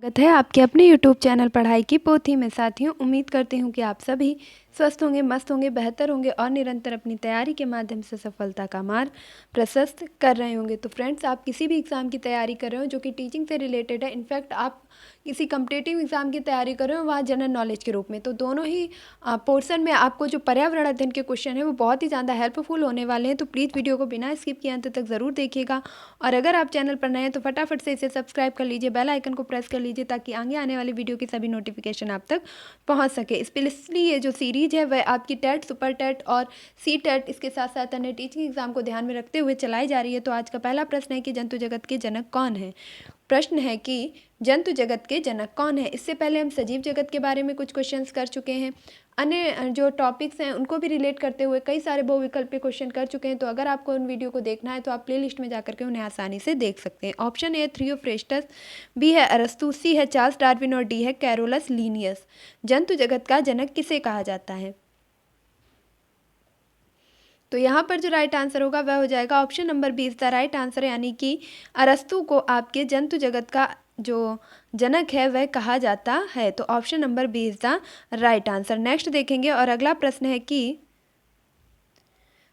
स्वागत है आपके अपने YouTube चैनल पढ़ाई की पोथी में। साथियों, उम्मीद करती हूँ कि आप सभी स्वस्थ होंगे, मस्त होंगे, बेहतर होंगे और निरंतर अपनी तैयारी के माध्यम से सफलता का मार्ग प्रशस्त कर रहे होंगे। तो फ्रेंड्स, आप किसी भी एग्ज़ाम की तैयारी कर रहे हो जो कि टीचिंग से रिलेटेड है, इनफैक्ट आप किसी कम्पिटेटिव एग्ज़ाम की तैयारी कर रहे हो वहाँ जनरल नॉलेज के रूप में, तो दोनों ही पोर्शन में आपको जो पर्यावरण अध्ययन के क्वेश्चन है वो बहुत ही ज़्यादा हेल्पफुल होने वाले हैं। तो प्लीज़ वीडियो को बिना स्किप किए अंत तक ज़रूर देखिएगा और अगर आप चैनल पर नए हैं तो फटाफट से इसे सब्सक्राइब कर लीजिए, बेल आइकन को प्रेस कर लीजिए ताकि आगे आने वाली वीडियो की सभी नोटिफिकेशन आप तक पहुंच सके। स्पेशली ये जो सीरीज है वह आपकी टेट, सुपर टेट और सी टेट, इसके साथ साथ अन्य टीचिंग एग्जाम को ध्यान में रखते हुए चलाई जा रही है। तो आज का पहला प्रश्न है कि जंतु जगत के जनक कौन है। प्रश्न है कि जंतु जगत के जनक कौन है। इससे पहले हम सजीव जगत के बारे में कुछ क्वेश्चंस कर चुके हैं, अन्य जो टॉपिक्स हैं उनको भी रिलेट करते हुए कई सारे बहुविकल्पीय क्वेश्चन कर चुके हैं। तो अगर आपको उन वीडियो को देखना है तो आप प्लेलिस्ट में जाकर के उन्हें आसानी से देख सकते हैं। ऑप्शन ए थ्रियोफ्रेस्टस, बी है अरस्तु, सी है चार्ल्स डार्विन और डी है कैरोलस लीनियस। जंतु जगत का जनक किसे कहा जाता है? तो यहाँ पर जो राइट आंसर होगा वह हो जाएगा option number B is the right answer, यानी कि अरस्तु को आपके जंतु जगत का जो जनक है वह कहा जाता है। तो option number B is the right answer. Next देखेंगे और अगला प्रश्न है कि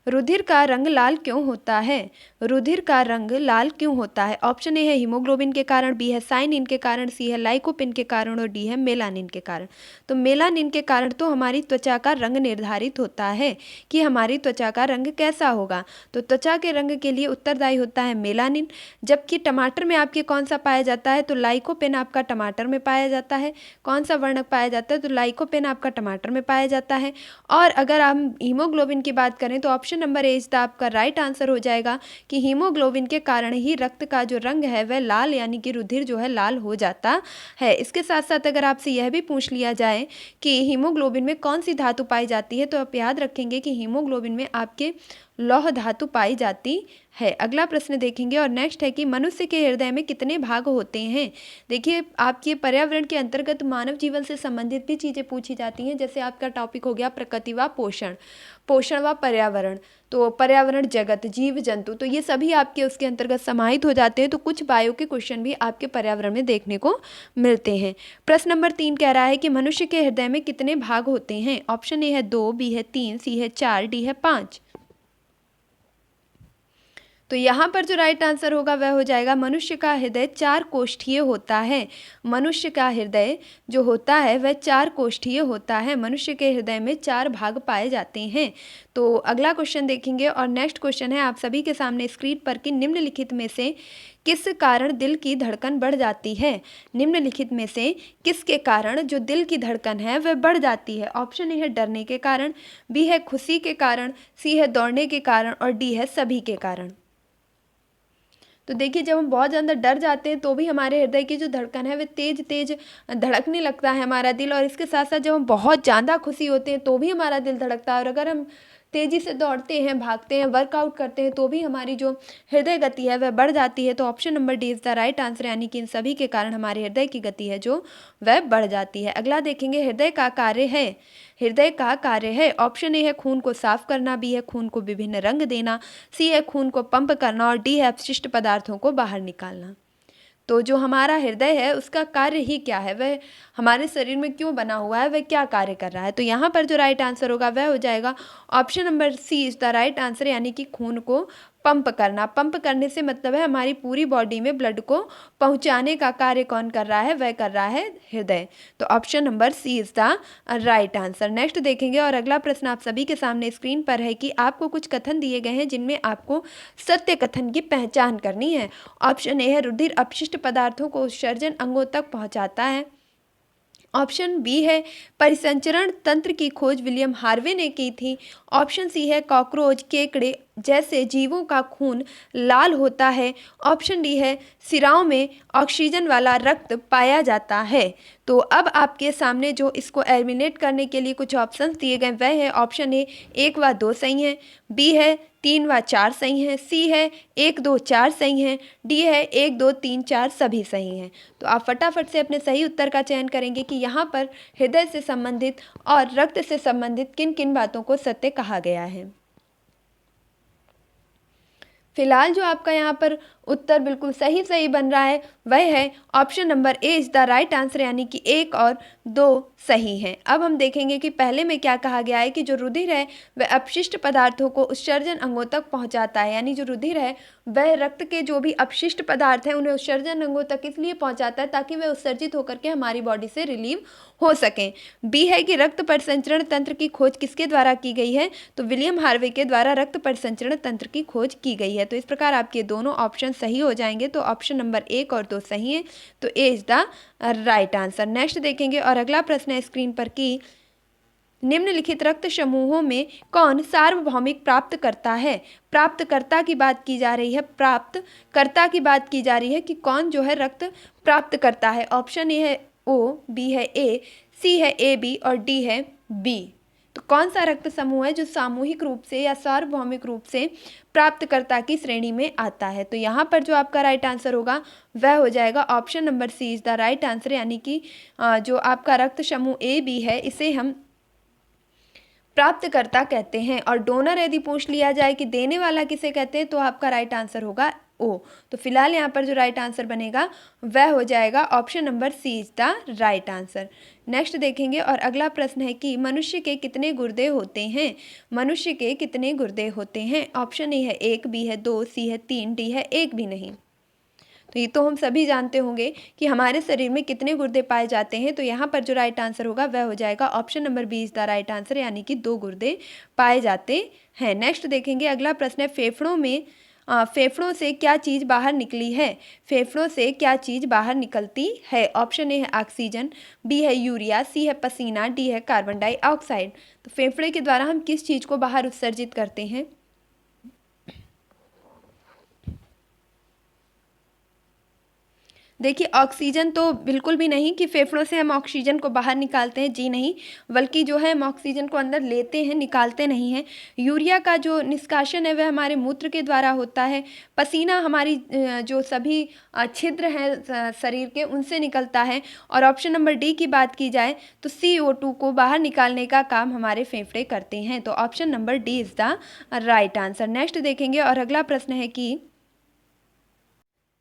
रुधिर का रंग लाल क्यों होता है। रुधिर का रंग लाल क्यों होता है? ऑप्शन ए है हीमोग्लोबिन के कारण, बी है साइनिन के कारण, सी है लाइकोपिन के कारण और डी है मेलानिन के कारण। तो मेलानिन के कारण तो हमारी त्वचा का रंग निर्धारित होता है कि हमारी त्वचा का रंग कैसा होगा। तो त्वचा के रंग के लिए उत्तरदायी होता है मेलानिन। जबकि टमाटर में आपके कौन सा पाया जाता है? तो लाइकोपिन आपका टमाटर में पाया जाता है। कौन सा वर्णक पाया जाता है? तो लाइकोपिन आपका टमाटर में पाया जाता है। और अगर हम हीमोग्लोबिन की बात करें तो option number A is the आपका राइट आंसर हो जाएगा कि हीमोग्लोबिन के कारण ही रक्त का जो रंग है वह लाल, यानी कि रुधिर जो है लाल हो जाता है। इसके साथ साथ अगर आपसे यह भी पूछ लिया जाए कि हीमोग्लोबिन में कौन सी धातु पाई जाती है, तो आप याद रखेंगे कि हीमोग्लोबिन में आपके लौह धातु पाई जाती है। अगला प्रश्न देखेंगे और नेक्स्ट है कि मनुष्य के हृदय में कितने भाग होते हैं। देखिए, आपके पर्यावरण के अंतर्गत मानव जीवन से संबंधित भी चीज़ें पूछी जाती हैं। जैसे आपका टॉपिक हो गया प्रकृति व पोषण, पोषण व पर्यावरण, तो पर्यावरण, जगत, जीव जंतु, तो ये सभी आपके उसके अंतर्गत समाहित हो जाते हैं। तो कुछ बायो के क्वेश्चन भी आपके पर्यावरण में देखने को मिलते हैं। प्रश्न नंबर 3 कह रहा है कि मनुष्य के हृदय में कितने भाग होते हैं। ऑप्शन ए है 2, बी है 3, सी है 4, डी है 5। तो यहाँ पर जो राइट आंसर होगा वह हो जाएगा मनुष्य का हृदय 4 कोष्ठीय होता है। मनुष्य का हृदय जो होता है वह 4 कोष्ठीय होता है। मनुष्य के हृदय में 4 भाग पाए जाते हैं। तो अगला क्वेश्चन देखेंगे और नेक्स्ट क्वेश्चन है आप सभी के सामने स्क्रीन पर कि निम्नलिखित में से किस कारण दिल की धड़कन बढ़ जाती है। निम्नलिखित में से किसके कारण जो दिल की धड़कन है वह बढ़ जाती है। ऑप्शन ए है डरने के कारण, बी है खुशी के कारण, सी है दौड़ने के कारण और डी है सभी के कारण। तो देखिए, जब हम बहुत ज़्यादा डर जाते हैं तो भी हमारे हृदय की जो धड़कन है वह तेज तेज धड़कने लगता है हमारा दिल, और इसके साथ साथ जब हम बहुत ज़्यादा खुशी होते हैं तो भी हमारा दिल धड़कता है। और अगर हम तेज़ी से दौड़ते हैं, भागते हैं, वर्कआउट करते हैं तो भी हमारी जो हृदय गति है वह बढ़ जाती है। तो option number D is the right answer, यानी कि इन सभी के कारण हमारे हृदय की गति है जो वह बढ़ जाती है। अगला देखेंगे, हृदय का कार्य है। हृदय का कार्य है। ऑप्शन ए है खून को साफ करना, बी है खून को विभिन्न रंग देना, सी है खून को पंप करना और डी है अपशिष्ट पदार्थों को बाहर निकालना। तो जो हमारा हृदय है उसका कार्य ही क्या है, वह हमारे शरीर में क्यों बना हुआ है, वह क्या कार्य कर रहा है। तो यहाँ पर जो राइट आंसर होगा वह हो जाएगा option number C is the right answer, यानी कि खून को पंप करना। पंप करने से मतलब है हमारी पूरी बॉडी में ब्लड को पहुँचाने का कार्य कौन कर रहा है, वह कर रहा है हृदय। तो option number C is the right answer. Next देखेंगे और अगला प्रश्न आप सभी के सामने स्क्रीन पर है कि आपको कुछ कथन दिए गए हैं जिनमें आपको सत्य कथन की पहचान करनी है। ऑप्शन ए है रुधिर अपशिष्ट पदार्थों को उत्सर्जन अंगों तक पहुंचाता है। ऑप्शन बी है परिसंचरण तंत्र की खोज विलियम हार्वे ने की थी। ऑप्शन सी है कॉकरोच, केकड़े जैसे जीवों का खून लाल होता है। ऑप्शन डी है सिराओं में ऑक्सीजन वाला रक्त पाया जाता है। तो अब आपके सामने जो इसको एलिमिनेट करने के लिए कुछ ऑप्शंस दिए गए वह है ऑप्शन ए 1 व 2 सही है, बी है 3 व 4 सही है, सी है 1 2 4 सही है, डी है 1 2 3 4 सभी सही हैं। तो आप फटाफट से अपने सही उत्तर का चयन करेंगे कि यहाँ पर हृदय से संबंधित और रक्त से संबंधित किन किन बातों को सत्य कहा गया है। फिलहाल जो आपका यहाँ पर उत्तर बिल्कुल सही सही बन रहा है, वह है option number A is the right answer, यानी कि 1 और 2 सही हैं। अब हम देखेंगे कि पहले में क्या कहा गया है कि जो रुधिर है वह अपशिष्ट पदार्थों को उत्सर्जन अंगों तक पहुंचाता है, यानी जो रुधिर है वह रक्त के जो भी अपशिष्ट पदार्थ हैं उन्हें उत्सर्जन अंगों तक इसलिए पहुंचाता है ताकि वे उत्सर्जित होकर के हमारी बॉडी से रिलीव हो सकें। बी है कि रक्त परिसंचरण तंत्र की खोज किसके द्वारा की गई है, तो विलियम हार्वे के द्वारा रक्त परिसंचरण तंत्र की खोज की गई है। तो इस प्रकार आपके दोनों ऑप्शन सही हो जाएंगे, तो ऑप्शन नंबर 1 और 2 सही है, तो A is the right answer. Next देखेंगे और अगला प्रश्न है स्क्रीन पर कि निम्नलिखित रक्त समूहों में कौन सार्वभौमिक प्राप्त करता है। प्राप्तकर्ता की बात की जा रही है, प्राप्तकर्ता की बात की जा रही है कि कौन जो है रक्त प्राप्त करता है। ऑप्शन ए है ओ, बी है ए, सी है ए बी और डी है बी। तो कौन सा रक्त समूह है जो सामूहिक रूप से या सार्वभौमिक रूप से प्राप्तकर्ता की श्रेणी में आता है। तो यहाँ पर जो आपका राइट आंसर होगा वह हो जाएगा option number C is the right answer, यानी कि जो आपका रक्त समूह ए बी है इसे हम प्राप्तकर्ता कहते हैं। और डोनर यदि पूछ लिया जाए कि देने वाला किसे कहते हैं, तो आपका राइट आंसर होगा ओ। तो फिलहाल यहाँ पर जो राइट आंसर बनेगा वह हो जाएगा option number C is the right answer. Next देखेंगे और अगला प्रश्न है कि मनुष्य के कितने गुर्दे होते हैं। मनुष्य के कितने गुर्दे होते हैं। ऑप्शन ए है 1, बी है 2, सी है 3, डी है 1 भी नहीं। तो ये तो हम सभी जानते होंगे कि हमारे शरीर में कितने गुर्दे पाए जाते हैं, तो यहाँ पर जो राइट आंसर होगा वह हो जाएगा option number B is the right answer, यानी कि 2 गुर्दे पाए जाते हैं। नेक्स्ट देखेंगे अगला प्रश्न है फेफड़ों से क्या चीज़ बाहर निकली है। फेफड़ों से क्या चीज़ बाहर निकलती है। ऑप्शन ए है ऑक्सीजन, बी है यूरिया, सी है पसीना, डी है कार्बन डाइऑक्साइड। तो फेफड़े के द्वारा हम किस चीज़ को बाहर उत्सर्जित करते हैं। देखिए ऑक्सीजन तो बिल्कुल भी नहीं कि फेफड़ों से हम ऑक्सीजन को बाहर निकालते हैं, जी नहीं, बल्कि जो है हम ऑक्सीजन को अंदर लेते हैं, निकालते नहीं हैं। यूरिया का जो निष्कासन है वह हमारे मूत्र के द्वारा होता है। पसीना हमारी जो सभी छिद्र हैं शरीर के उनसे निकलता है। और ऑप्शन नंबर डी की बात की जाए तो CO2 को बाहर निकालने का काम हमारे फेफड़े करते हैं। तो option number D is the right answer. Next देखेंगे और अगला प्रश्न है कि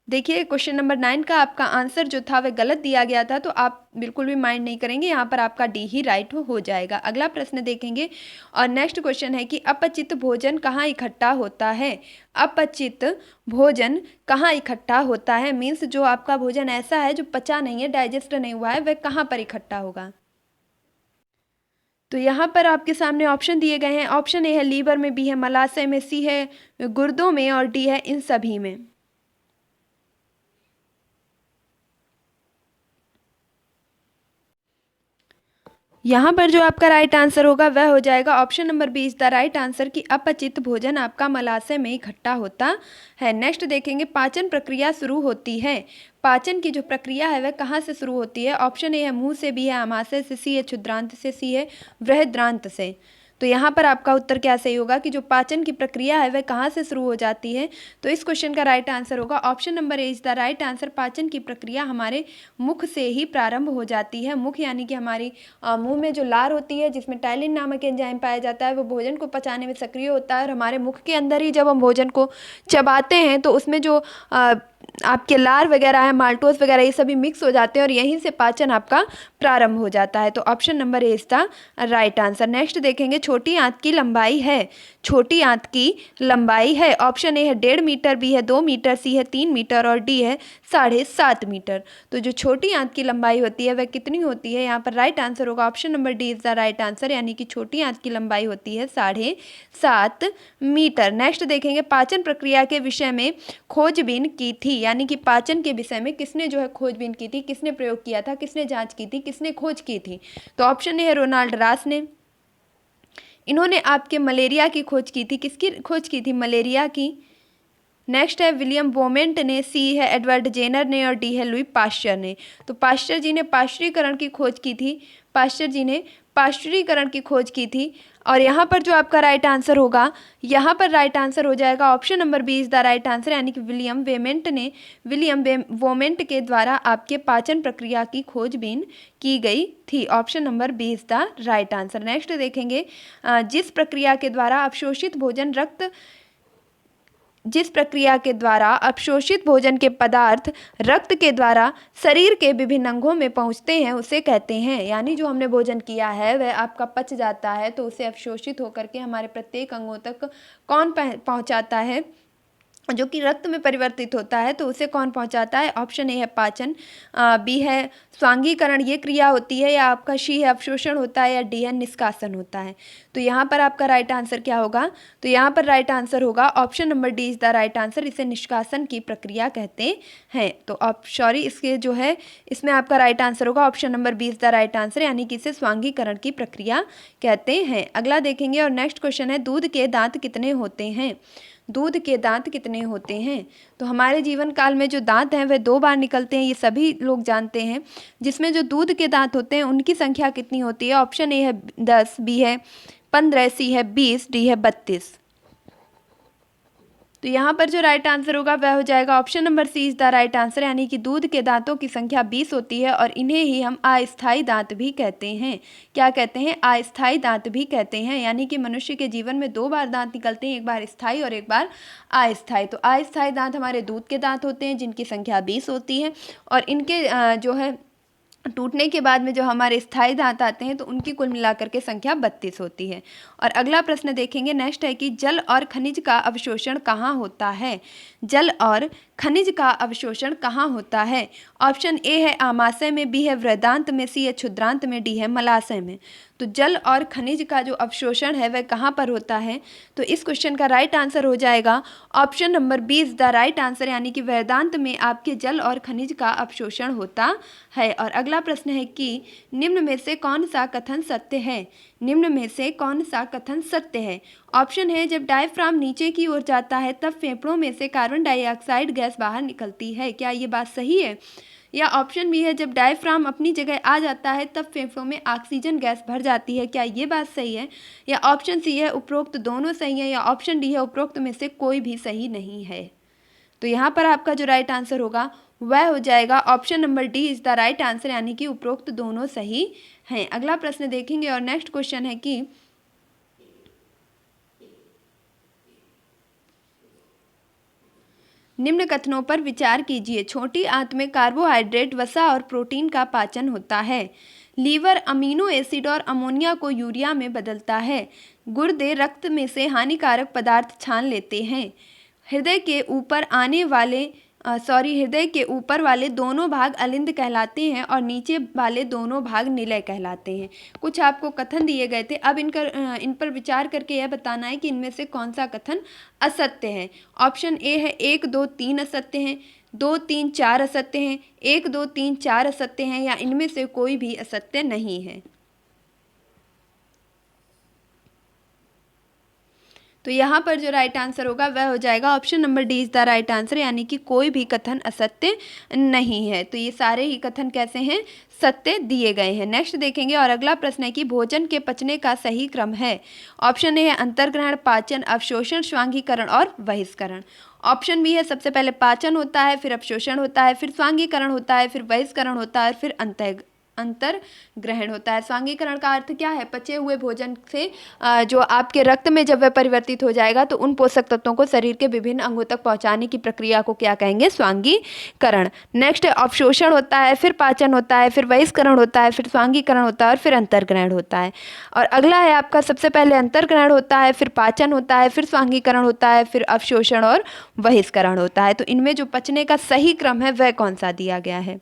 देखिए क्वेश्चन नंबर 9 का आपका आंसर जो था वह गलत दिया गया था, तो आप बिल्कुल भी माइंड नहीं करेंगे, यहाँ पर आपका डी ही राइट हो जाएगा। अगला प्रश्न देखेंगे और नेक्स्ट क्वेश्चन है कि अपचित भोजन कहाँ इकट्ठा होता है। अपचित भोजन कहाँ इकट्ठा होता है, मीन्स जो आपका भोजन ऐसा है जो पचा नहीं है, डाइजेस्ट नहीं हुआ है, वह कहाँ पर इकट्ठा होगा। तो यहाँ पर आपके सामने ऑप्शन दिए गए हैं। ऑप्शन ए है लीवर में, बी है मलाशय में, सी है गुर्दों में और डी है इन सभी में। यहाँ पर जो आपका राइट आंसर होगा वह हो जाएगा option number B is the right answer कि अपचित भोजन आपका मलाशय में इकट्ठा होता है। नेक्स्ट देखेंगे पाचन प्रक्रिया शुरू होती है। पाचन की जो प्रक्रिया है वह कहाँ से शुरू होती है। ऑप्शन ए है मुंह से, बी है आमाशय से, सी है क्षुद्रांत से, सी है बृहद्रांत से। तो यहाँ पर आपका उत्तर क्या सही होगा कि जो पाचन की प्रक्रिया है वह कहाँ से शुरू हो जाती है। तो इस क्वेश्चन का राइट आंसर होगा option number A is the right answer. पाचन की प्रक्रिया हमारे मुख से ही प्रारंभ हो जाती है। मुख यानी कि हमारी मुंह में जो लार होती है जिसमें टाइलिन नामक एंजाइम पाया जाता है, वो भोजन को पचाने में सक्रिय होता है। और हमारे मुख के अंदर ही जब हम भोजन को चबाते हैं तो उसमें जो आपके लार वगैरह है, माल्टोस वगैरह, ये सभी मिक्स हो जाते हैं और यहीं से पाचन आपका प्रारंभ हो जाता है। तो option number A is the right answer. Next देखेंगे छोटी आंत की लंबाई है। छोटी आंत की लंबाई है। ऑप्शन ए है 1.5 मीटर, बी है 2 मीटर, सी है 3 मीटर और डी है 7.5 मीटर। तो जो छोटी आंत की लंबाई होती है वह कितनी होती है। यहाँ पर राइट आंसर होगा option number D is the right answer, यानी कि छोटी आंत की लंबाई होती है 7.5 मीटर। नेक्स्ट देखेंगे पाचन प्रक्रिया के विषय में खोजबीन की थी, यानी कि पाचन के विषय में किसने जो है खोजबीन की थी, किसने प्रयोग किया था, किसने जांच की थी, किसने खोज की थी। तो ऑप्शन ए है रोनाल्ड रास ने। इन्होंने आपके मलेरिया की खोज की थी। किसकी खोज की थी, मलेरिया की। नेक्स्ट है विलियम बोमेंट ने, सी है एडवर्ड जेनर ने और डी है लुई पाश्चर ने। तो पाश्चर जी ने पाश्चरीकरण की खोज की थी। पाश्चर जी ने पाश्चरीकरण की खोज की थी। और यहाँ पर जो आपका राइट आंसर होगा, यहाँ पर राइट आंसर हो जाएगा option number B is the right answer, यानी कि विलियम वोमेंट के द्वारा आपके पाचन प्रक्रिया की खोजबीन की गई थी। Option number B is the right answer. Next देखेंगे जिस प्रक्रिया के द्वारा अवशोषित भोजन रक्त जिस प्रक्रिया के द्वारा अवशोषित भोजन के पदार्थ रक्त के द्वारा शरीर के विभिन्न अंगों में पहुंचते हैं उसे कहते हैं, यानी जो हमने भोजन किया है वह आपका पच जाता है तो उसे अवशोषित होकर के हमारे प्रत्येक अंगों तक कौन पहुंचाता है, जो कि रक्त में परिवर्तित होता है, तो उसे कौन पहुंचाता है? ऑप्शन ए है पाचन, बी है स्वांगीकरण ये क्रिया होती है, या आपका सी है अवशोषण होता है, या डी है निष्कासन होता है। तो यहाँ पर आपका राइट आंसर क्या होगा? तो यहाँ पर राइट आंसर होगा option number D is the right answer. इसे निष्कासन की प्रक्रिया कहते हैं। तो सॉरी इसके जो है इसमें आपका राइट आंसर होगा option number B is the right answer, यानी कि इसे स्वांगीकरण की प्रक्रिया कहते हैं। अगला देखेंगे और नेक्स्ट क्वेश्चन है दूध के दांत कितने होते हैं? दूध के दांत कितने होते हैं? तो हमारे जीवन काल में जो दांत हैं वह 2 बार निकलते हैं, ये सभी लोग जानते हैं। जिसमें जो दूध के दांत होते हैं उनकी संख्या कितनी होती है? ऑप्शन ए है 10, बी है 15, सी है 20, डी है 32। तो यहाँ पर जो राइट आंसर होगा वह हो जाएगा option number C is the right answer, यानी कि दूध के दांतों की संख्या 20 होती है और इन्हें ही हम अस्थायी दांत भी कहते हैं। क्या कहते हैं? अस्थायी दांत भी कहते हैं, यानी कि मनुष्य के जीवन में 2 बार दांत निकलते हैं, एक बार स्थायी और एक बार अस्थायी। तो अस्थायी दांत हमारे दूध के दांत होते हैं जिनकी संख्या 20 होती है, और इनके जो है टूटने के बाद में जो हमारे स्थायी दांत आते हैं तो उनकी कुल मिलाकर के संख्या 32 होती है। और अगला प्रश्न देखेंगे, नेक्स्ट है कि जल और खनिज का अवशोषण कहाँ होता है? जल और खनिज का अवशोषण कहाँ होता है? ऑप्शन ए है आमाशय में, बी है वृद्धांत में, सी है क्षुद्रांत में, डी है मलाशय में। तो जल और खनिज का जो अवशोषण है वह कहाँ पर होता है? तो इस क्वेश्चन का राइट आंसर हो जाएगा option number B is the right answer, यानी कि वेदांत में आपके जल और खनिज का अवशोषण होता है। और अगला प्रश्न है कि निम्न में से कौन सा कथन सत्य है? निम्न में से कौन सा कथन सत्य है? ऑप्शन है जब डायफ्राम नीचे की ओर जाता है तब फेफड़ों में से कार्बन डाइऑक्साइड गैस बाहर निकलती है, क्या ये बात सही है? या ऑप्शन बी है जब डायफ्राम अपनी जगह आ जाता है तब फेफड़ों में ऑक्सीजन गैस भर जाती है, क्या ये बात सही है? या ऑप्शन सी है उपरोक्त दोनों सही है, या ऑप्शन डी है उपरोक्त में से कोई भी सही नहीं है। तो यहाँ पर आपका जो राइट आंसर होगा वह हो जाएगा option number D is the right answer, यानी कि उपरोक्त दोनों सही हैं। अगला प्रश्न देखेंगे और नेक्स्ट क्वेश्चन है कि निम्न कथनों पर विचार कीजिए। छोटी आंत में कार्बोहाइड्रेट, वसा और प्रोटीन का पाचन होता है। लीवर अमीनो एसिड और अमोनिया को यूरिया में बदलता है। गुर्दे रक्त में से हानिकारक पदार्थ छान लेते हैं। हृदय के ऊपर वाले दोनों भाग अलिंद कहलाते हैं और नीचे वाले दोनों भाग निलय कहलाते हैं। कुछ आपको कथन दिए गए थे, अब इन पर विचार करके यह बताना है कि इनमें से कौन सा कथन असत्य है। ऑप्शन ए है 1, 2, 3 असत्य हैं, 2, 3, 4 असत्य हैं, 1, 2, 3, 4 असत्य हैं, या इनमें से कोई भी असत्य नहीं है। तो यहाँ पर जो राइट आंसर होगा वह हो जाएगा option number D is the right answer, यानी कि कोई भी कथन असत्य नहीं है। तो ये सारे ही कथन कैसे हैं? सत्य दिए गए हैं। नेक्स्ट देखेंगे और अगला प्रश्न है कि भोजन के पचने का सही क्रम है। ऑप्शन ए है अंतर्ग्रहण, पाचन, अवशोषण, स्वांगीकरण और बहिष्करण। ऑप्शन बी है सबसे पहले पाचन होता है, फिर अवशोषण होता है, फिर स्वांगीकरण होता है, फिर बहिष्करण होता है, फिर अंतर ग्रहण होता है। स्वांगीकरण का अर्थ क्या है? पचे हुए भोजन से जो आपके रक्त में जब वह परिवर्तित हो जाएगा तो उन पोषक तत्वों को शरीर के विभिन्न अंगों तक पहुंचाने की प्रक्रिया को क्या कहेंगे? स्वांगीकरण। नेक्स्ट अवशोषण होता है, फिर पाचन होता है, फिर बहिष्करण होता है, फिर स्वांगीकरण होता है और फिर अंतर्ग्रहण होता है। और अगला है आपका सबसे पहले अंतर्ग्रहण होता है, फिर पाचन होता है, फिर स्वांगीकरण होता है, फिर अवशोषण और बहिष्करण होता है। तो इनमें जो पचने का सही क्रम है वह कौन सा दिया गया है?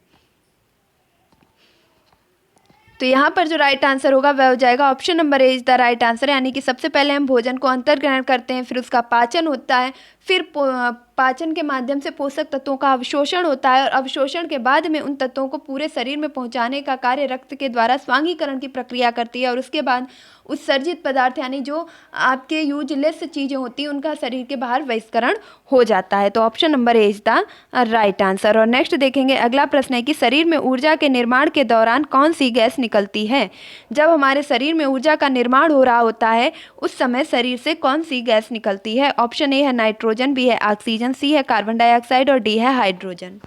तो यहाँ पर जो राइट आंसर होगा वह हो जाएगा option number A is the right answer, यानी कि सबसे पहले हम भोजन को अंतर्ग्रहण करते हैं, फिर उसका पाचन होता है, फिर पाचन के माध्यम से पोषक तत्वों का अवशोषण होता है और अवशोषण के बाद में उन तत्वों को पूरे शरीर में पहुंचाने का कार्य रक्त के द्वारा स्वांगीकरण की प्रक्रिया करती है और उसके बाद उत्सर्जित पदार्थ यानी जो आपके यूजलेस चीज़ें होती हैं उनका शरीर के बाहर बहिष्करण हो जाता है। तो option number A is the right answer. और नेक्स्ट देखेंगे अगला प्रश्न है कि शरीर में ऊर्जा के निर्माण के दौरान कौन सी गैस निकलती है? जब हमारे शरीर में ऊर्जा का निर्माण हो रहा होता है उस समय शरीर से कौन सी गैस निकलती है? ऑप्शन ए है नाइट्रोजन, बी है ऑक्सीजन, सी है कार्बन डाइऑक्साइड और डी है हाइड्रोजन।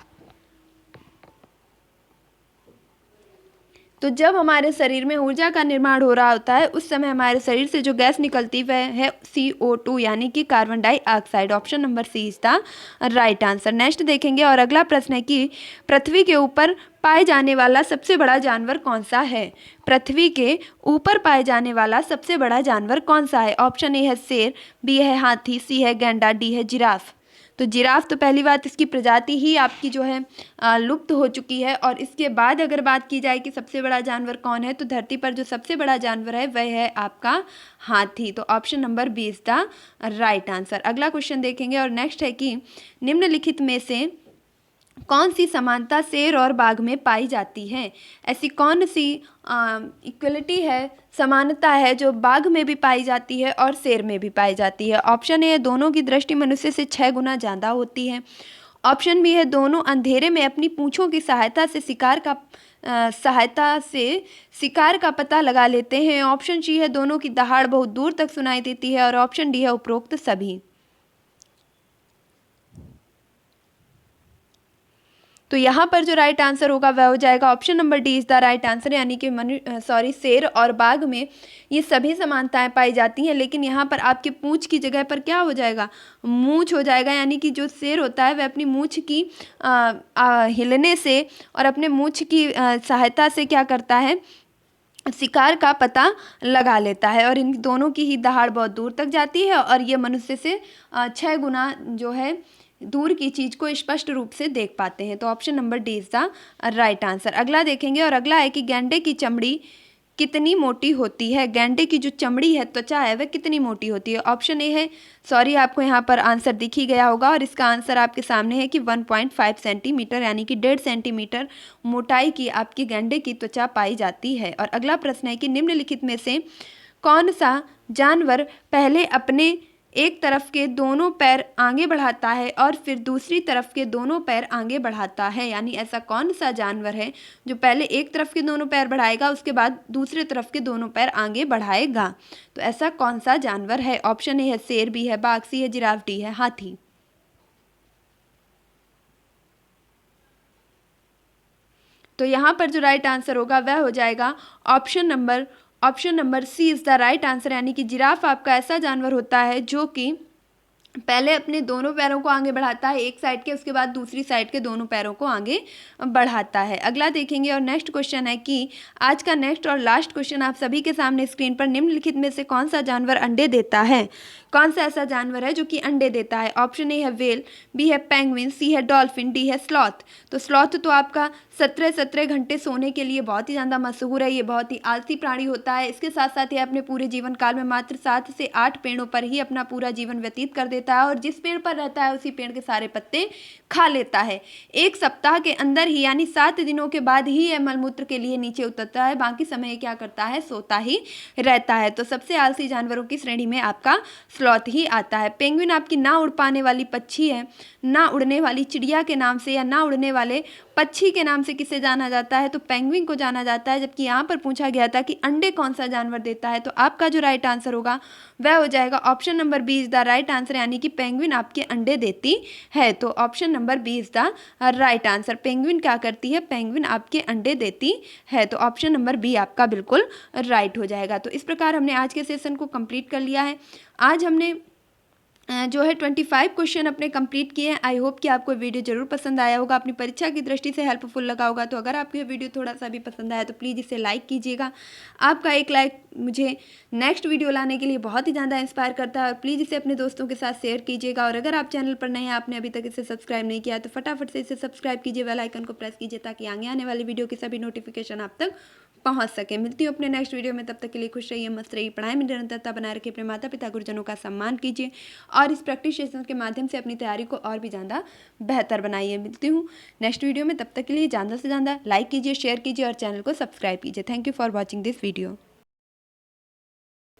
तो जब हमारे शरीर में ऊर्जा का निर्माण हो रहा होता है उस समय हमारे शरीर से जो गैस निकलती वह है CO2 यानी कि carbon dioxide. Option number C is the right answer. Next देखेंगे और अगला प्रश्न है कि पृथ्वी के ऊपर पाए जाने वाला सबसे बड़ा जानवर कौन सा है। पृथ्वी के ऊपर पाए जाने वाला सबसे बड़ा जानवर कौन सा है। ऑप्शन ए है शेर, बी है हाथी, सी है गैंडा, डी है जिराफ। तो जिराफ तो पहली बात इसकी प्रजाति ही आपकी जो है लुप्त हो चुकी है। और इसके बाद अगर बात की जाए कि सबसे बड़ा जानवर कौन है तो धरती पर जो सबसे बड़ा जानवर है वह है आपका हाथी। तो option number B is the right answer. अगला क्वेश्चन देखेंगे और नेक्स्ट है कि निम्नलिखित में से कौन सी समानता शेर और बाघ में पाई जाती है। ऐसी कौन सी इक्वलिटी है, समानता है जो बाघ में भी पाई जाती है और शेर में भी पाई जाती है। ऑप्शन ए दोनों की दृष्टि मनुष्य से 6 गुना ज़्यादा होती है। ऑप्शन बी है दोनों अंधेरे में अपनी पूंछों की सहायता से शिकार का पता लगा लेते हैं। ऑप्शन सी है दोनों की दहाड़ बहुत दूर तक सुनाई देती है और ऑप्शन डी है उपरोक्त सभी। तो यहाँ पर जो राइट आंसर होगा वह हो जाएगा option number D is the right answer, यानी कि शेर और बाघ में ये सभी समानताएं पाई जाती हैं, लेकिन यहाँ पर आपके पूंछ की जगह पर क्या हो जाएगा, मूंछ हो जाएगा। यानी कि जो शेर होता है वह अपनी मूंछ की हिलने से और अपने मूंछ की सहायता से क्या करता है, शिकार का पता लगा लेता है और इन दोनों की ही दहाड़ बहुत दूर तक जाती है और ये मनुष्य से 6 गुना जो है दूर की चीज को स्पष्ट रूप से देख पाते हैं। तो option number D is the right answer. अगला देखेंगे और अगला है कि गैंडे की चमड़ी कितनी मोटी होती है। गैंडे की जो चमड़ी है, त्वचा है, वह कितनी मोटी होती है। ऑप्शन ए है, सॉरी आपको यहाँ पर आंसर दिख ही गया होगा और इसका आंसर आपके सामने है कि 1.5 सेंटीमीटर यानी कि 1.5 सेंटीमीटर मोटाई की आपकी गैंडे की त्वचा पाई जाती है। और अगला प्रश्न है कि निम्नलिखित में से कौन सा जानवर पहले अपने एक तरफ के दोनों पैर आगे बढ़ाता है और फिर दूसरी तरफ के दोनों पैर आगे बढ़ाता है। यानी ऐसा कौन सा जानवर है जो पहले एक तरफ के दोनों पैर बढ़ाएगा उसके बाद दूसरे तरफ के दोनों पैर आगे बढ़ाएगा। तो ऐसा कौन सा जानवर है। ऑप्शन ए है शेर, बी है बाघ, सी है जिराफ, डी है हाथी। तो यहाँ पर जो राइट आंसर होगा वह हो जाएगा option number C is the right answer, यानी कि जिराफ आपका ऐसा जानवर होता है जो कि पहले अपने दोनों पैरों को आगे बढ़ाता है एक साइड के, उसके बाद दूसरी साइड के दोनों पैरों को आगे बढ़ाता है। अगला देखेंगे और नेक्स्ट क्वेश्चन है कि आज का नेक्स्ट और लास्ट क्वेश्चन आप सभी के सामने स्क्रीन पर, निम्नलिखित में से कौन सा जानवर अंडे देता है। कौन सा ऐसा जानवर है जो कि अंडे देता है। ऑप्शन ए है व्हेल, बी है पेंगुइन, सी है डॉल्फिन, डी है स्लॉथ। तो स्लॉथ तो आपका 17 घंटे सोने के लिए बहुत ही ज़्यादा मशहूर है। ये बहुत ही आलसी प्राणी होता है। इसके साथ साथ ये अपने पूरे जीवन काल में मात्र 7 से 8 पेड़ों पर ही अपना पूरा जीवन व्यतीत कर देता है और जिस पेड़ पर रहता है उसी पेड़ के सारे पत्ते खा लेता है। एक सप्ताह के अंदर ही यानी 7 दिनों के बाद ही यह मलमूत्र के लिए नीचे उतरता है, बाकी समय क्या करता है, सोता ही रहता है। तो सबसे आलसी जानवरों की श्रेणी में आपका स्लॉथ ही आता है। पेंगुइन आपकी ना उड़ पाने वाली पक्षी है, ना उड़ने वाली चिड़िया के नाम से या ना उड़ने वाले पक्षी के नाम से किसे जाना जाता है, तो पेंगुइन को जाना जाता है। जबकि यहाँ पर पूछा गया था कि अंडे कौन सा जानवर देता है, तो आपका जो राइट आंसर होगा वह हो जाएगा option number B is the right answer, यानी कि पेंगुइन आपके अंडे देती है। तो option number B is the right answer. Penguin क्या करती है, पेंगुइन आपके अंडे देती है। तो ऑप्शन नंबर बी आपका बिल्कुल राइट हो जाएगा। तो इस प्रकार हमने आज के सेशन को कंप्लीट कर लिया है। आज हमने जो है 25 क्वेश्चन अपने कंप्लीट किए हैं। आई होप कि आपको वीडियो जरूर पसंद आया होगा, अपनी परीक्षा की दृष्टि से हेल्पफुल लगा होगा। तो अगर आपको ये वीडियो थोड़ा सा भी पसंद आया तो प्लीज़ इसे लाइक कीजिएगा। आपका एक लाइक मुझे नेक्स्ट वीडियो लाने के लिए बहुत ही ज़्यादा इंस्पायर करता है और प्लीज़ इसे अपने दोस्तों के साथ शेयर कीजिएगा। और अगर आप चैनल पर नए हैं, आपने अभी तक इसे सब्सक्राइब नहीं किया तो फटाफट से इसे सब्सक्राइब कीजिए, बेल आइकन को प्रेस कीजिए ताकि आगे आने वाली वीडियो की सभी नोटिफिकेशन आप तक पहुंच सके। मिलती हूँ अपने नेक्स्ट वीडियो में, तब तक के लिए खुश रहिए, मस्त रहिए, पढ़ाई में निरंतरता बनाए रखिए, अपने माता पिता गुरुजनों का सम्मान कीजिए और इस प्रैक्टिस सेशन के माध्यम से अपनी तैयारी को और भी ज़्यादा बेहतर बनाइए। मिलती हूँ नेक्स्ट वीडियो में, तब तक के लिए ज़्यादा से ज़्यादा लाइक कीजिए, शेयर कीजिए और चैनल को सब्सक्राइब कीजिए। Thank you for watching this video.